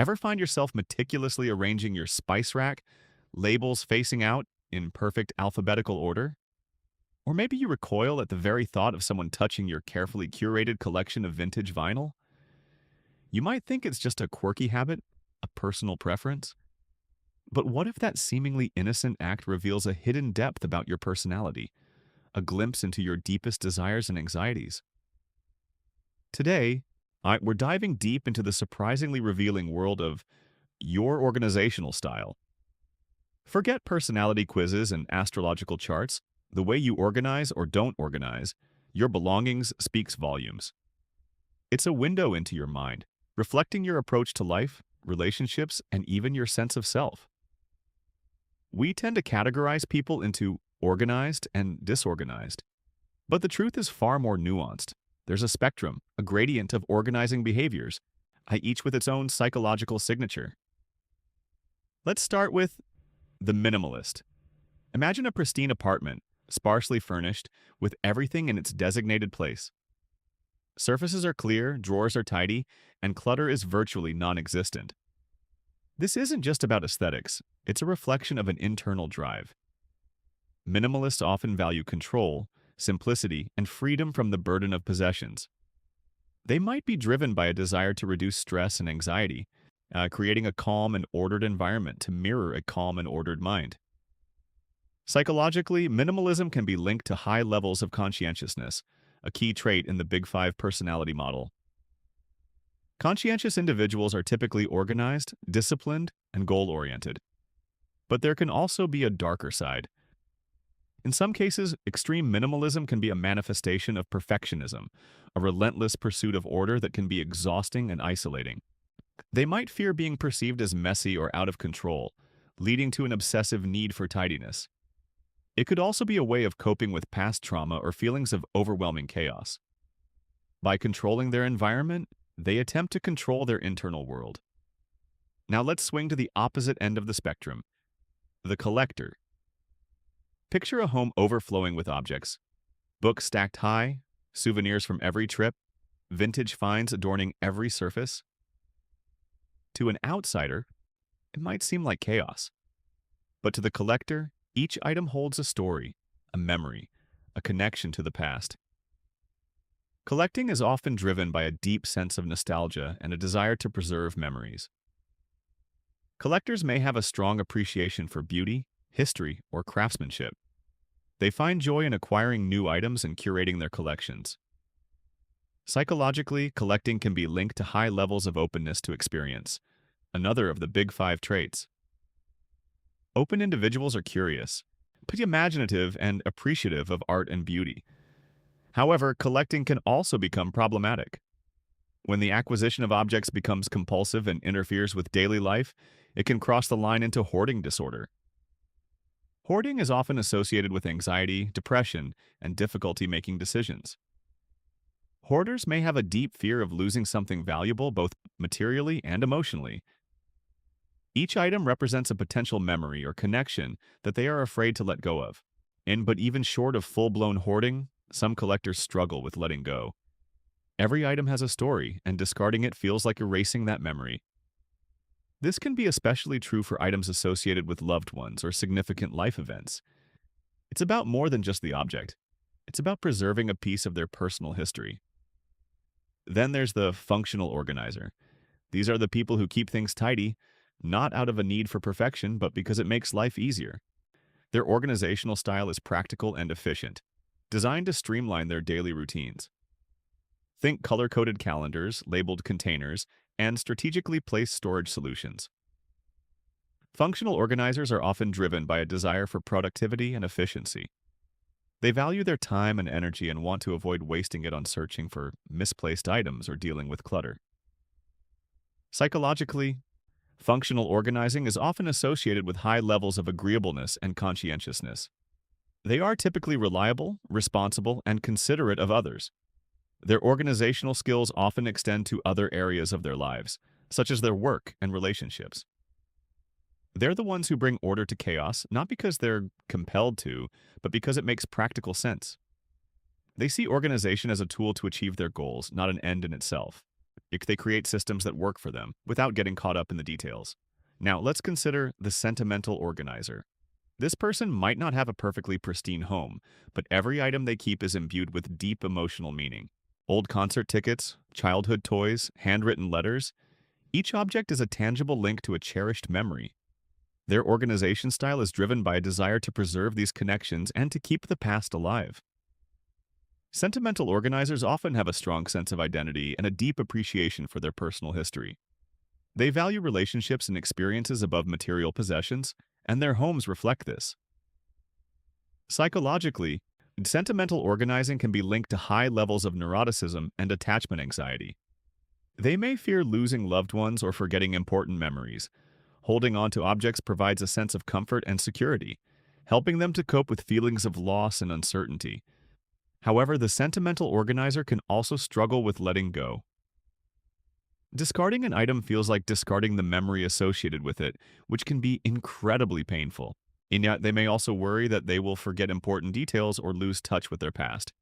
Ever find yourself meticulously arranging your spice rack, labels facing out in perfect alphabetical order? Or maybe you recoil at the very thought of someone touching your carefully curated collection of vintage vinyl? You might think it's just a quirky habit, a personal preference. But what if that seemingly innocent act reveals a hidden depth about your personality, a glimpse into your deepest desires and anxieties? Today, we're diving deep into the surprisingly revealing world of your organizational style. Forget personality quizzes and astrological charts. The way you organize or don't organize your belongings speaks volumes. It's a window into your mind, reflecting your approach to life, relationships, and even your sense of self. We tend to categorize people into organized and disorganized. But the truth is far more nuanced. There's a spectrum, a gradient of organizing behaviors, each with its own psychological signature. Let's start with the minimalist. Imagine a pristine apartment, sparsely furnished, with everything in its designated place. Surfaces are clear, drawers are tidy, and clutter is virtually non-existent. This isn't just about aesthetics, it's a reflection of an internal drive. Minimalists often value control, simplicity, and freedom from the burden of possessions. They might be driven by a desire to reduce stress and anxiety, creating a calm and ordered environment to mirror a calm and ordered mind. Psychologically, minimalism can be linked to high levels of conscientiousness, a key trait in the Big Five personality model. Conscientious individuals are typically organized, disciplined, and goal-oriented. But there can also be a darker side. In some cases, extreme minimalism can be a manifestation of perfectionism, a relentless pursuit of order that can be exhausting and isolating. They might fear being perceived as messy or out of control, leading to an obsessive need for tidiness. It could also be a way of coping with past trauma or feelings of overwhelming chaos. By controlling their environment, they attempt to control their internal world. Now let's swing to the opposite end of the spectrum, the collector. Picture a home overflowing with objects, books stacked high, souvenirs from every trip, vintage finds adorning every surface. To an outsider, it might seem like chaos. But to the collector, each item holds a story, a memory, a connection to the past. Collecting is often driven by a deep sense of nostalgia and a desire to preserve memories. Collectors may have a strong appreciation for beauty, history, or craftsmanship. They find joy in acquiring new items and curating their collections. Psychologically, collecting can be linked to high levels of openness to experience, another of the Big Five traits. Open individuals are curious, pretty imaginative, and appreciative of art and beauty. However, collecting can also become problematic. When the acquisition of objects becomes compulsive and interferes with daily life, it can cross the line into hoarding disorder. Hoarding is often associated with anxiety, depression, and difficulty making decisions. Hoarders may have a deep fear of losing something valuable both materially and emotionally. Each item represents a potential memory or connection that they are afraid to let go of. But even short of full-blown hoarding, some collectors struggle with letting go. Every item has a story, and discarding it feels like erasing that memory. This can be especially true for items associated with loved ones or significant life events. It's about more than just the object. It's about preserving a piece of their personal history. Then there's the functional organizer. These are the people who keep things tidy, not out of a need for perfection, but because it makes life easier. Their organizational style is practical and efficient, designed to streamline their daily routines. Think color-coded calendars, labeled containers, and strategically placed storage solutions. Functional organizers are often driven by a desire for productivity and efficiency. They value their time and energy and want to avoid wasting it on searching for misplaced items or dealing with clutter. Psychologically, functional organizing is often associated with high levels of agreeableness and conscientiousness. They are typically reliable, responsible, and considerate of others. Their organizational skills often extend to other areas of their lives, such as their work and relationships. They're the ones who bring order to chaos, not because they're compelled to, but because it makes practical sense. They see organization as a tool to achieve their goals, not an end in itself. They create systems that work for them without getting caught up in the details. Now, let's consider the sentimental organizer. This person might not have a perfectly pristine home, but every item they keep is imbued with deep emotional meaning. Old concert tickets, childhood toys, handwritten letters, each object is a tangible link to a cherished memory. Their organization style is driven by a desire to preserve these connections and to keep the past alive. Sentimental organizers often have a strong sense of identity and a deep appreciation for their personal history. They value relationships and experiences above material possessions, and their homes reflect this. Psychologically, sentimental organizing can be linked to high levels of neuroticism and attachment anxiety. They may fear losing loved ones or forgetting important memories. Holding on to objects provides a sense of comfort and security, helping them to cope with feelings of loss and uncertainty. However, the sentimental organizer can also struggle with letting go. Discarding an item feels like discarding the memory associated with it, which can be incredibly painful. And yet, they may also worry that they will forget important details or lose touch with their past.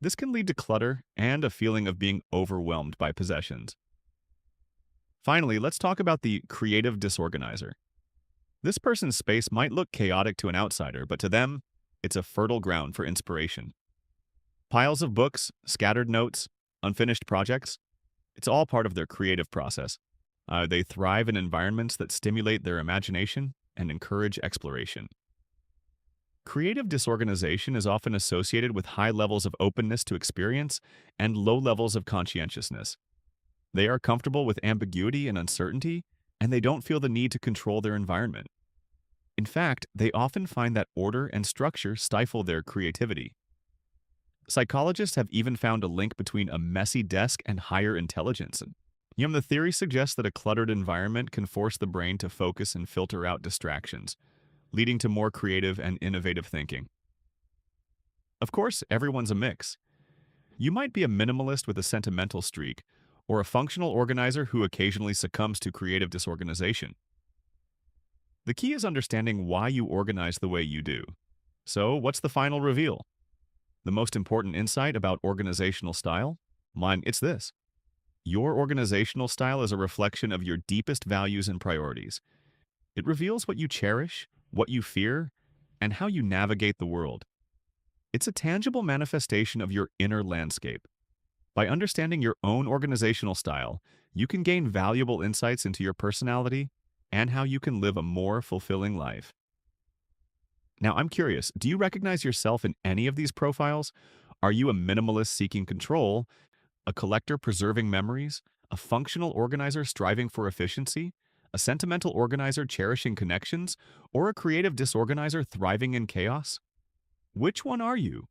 This can lead to clutter and a feeling of being overwhelmed by possessions. Finally, let's talk about the creative disorganizer. This person's space might look chaotic to an outsider, but to them, it's a fertile ground for inspiration. Piles of books, scattered notes, unfinished projects, it's all part of their creative process. They thrive in environments that stimulate their imagination and encourage exploration. Creative disorganization is often associated with high levels of openness to experience and low levels of conscientiousness. They are comfortable with ambiguity and uncertainty, and they don't feel the need to control their environment. In fact, they often find that order and structure stifle their creativity. Psychologists have even found a link between a messy desk and higher intelligence. The theory suggests that a cluttered environment can force the brain to focus and filter out distractions, leading to more creative and innovative thinking. Of course, everyone's a mix. You might be a minimalist with a sentimental streak, or a functional organizer who occasionally succumbs to creative disorganization. The key is understanding why you organize the way you do. So, what's the final reveal? The most important insight about organizational style? It's this. Your organizational style is a reflection of your deepest values and priorities. It reveals what you cherish, what you fear, and how you navigate the world. It's a tangible manifestation of your inner landscape. By understanding your own organizational style, you can gain valuable insights into your personality and how you can live a more fulfilling life. Now, I'm curious, do you recognize yourself in any of these profiles? Are you a minimalist seeking control, a collector preserving memories, a functional organizer striving for efficiency, a sentimental organizer cherishing connections, or a creative disorganizer thriving in chaos? Which one are you?